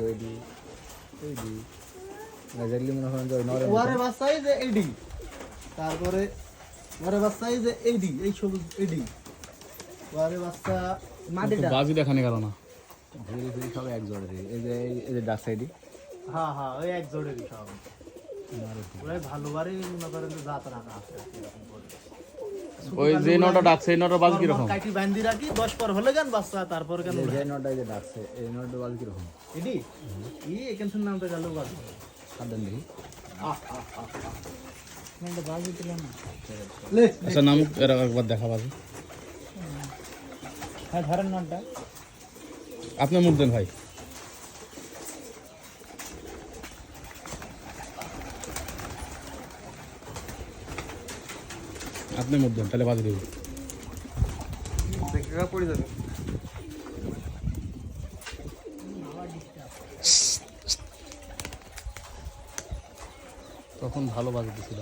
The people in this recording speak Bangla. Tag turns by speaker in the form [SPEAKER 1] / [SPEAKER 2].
[SPEAKER 1] এইডি এইডি গাজালি মনে করেন যে নরম
[SPEAKER 2] ওরে বাচ্চাই যে এইডি তারপরে ওরে বাচ্চাই যে এইডি এই সবুজ এইডি ওরে বাচ্চা মাটিটা
[SPEAKER 3] বাজি দেখানি কারণ না
[SPEAKER 1] ঘুরি ঘুরি সব এক জোড়ে এই যে ডাক সাইডি
[SPEAKER 2] হ্যাঁ হ্যাঁ ওই এক জোড়েরই সব ওরাই ভালোবারে মনে করেন যে জাত রাখা আছে এরকম করে
[SPEAKER 3] ওই যে নটা ডাকছে এই নটা বাজি কিরকম
[SPEAKER 2] কাটি বান্ধি রাখি 10 পর হলে গান বাচ্চা তারপর কেন
[SPEAKER 1] যে নটা যে ডাকছে এই নটা বাজ কিরকম
[SPEAKER 2] এডি এখান থেকে নামটা গেল বাজ
[SPEAKER 1] সাবধান দেখি
[SPEAKER 2] নামটা বাজ দিল না
[SPEAKER 3] আচ্ছা নাম এর একবার দেখা বাজি
[SPEAKER 2] হ্যাঁ ধরেন নামটা
[SPEAKER 3] আপনি মুখ দেন ভাই আপনি মুখ দেন তাহলে বাজি দেব
[SPEAKER 2] দেখা পড়ে যাবে
[SPEAKER 3] তখন ভালো বাজি দিছিল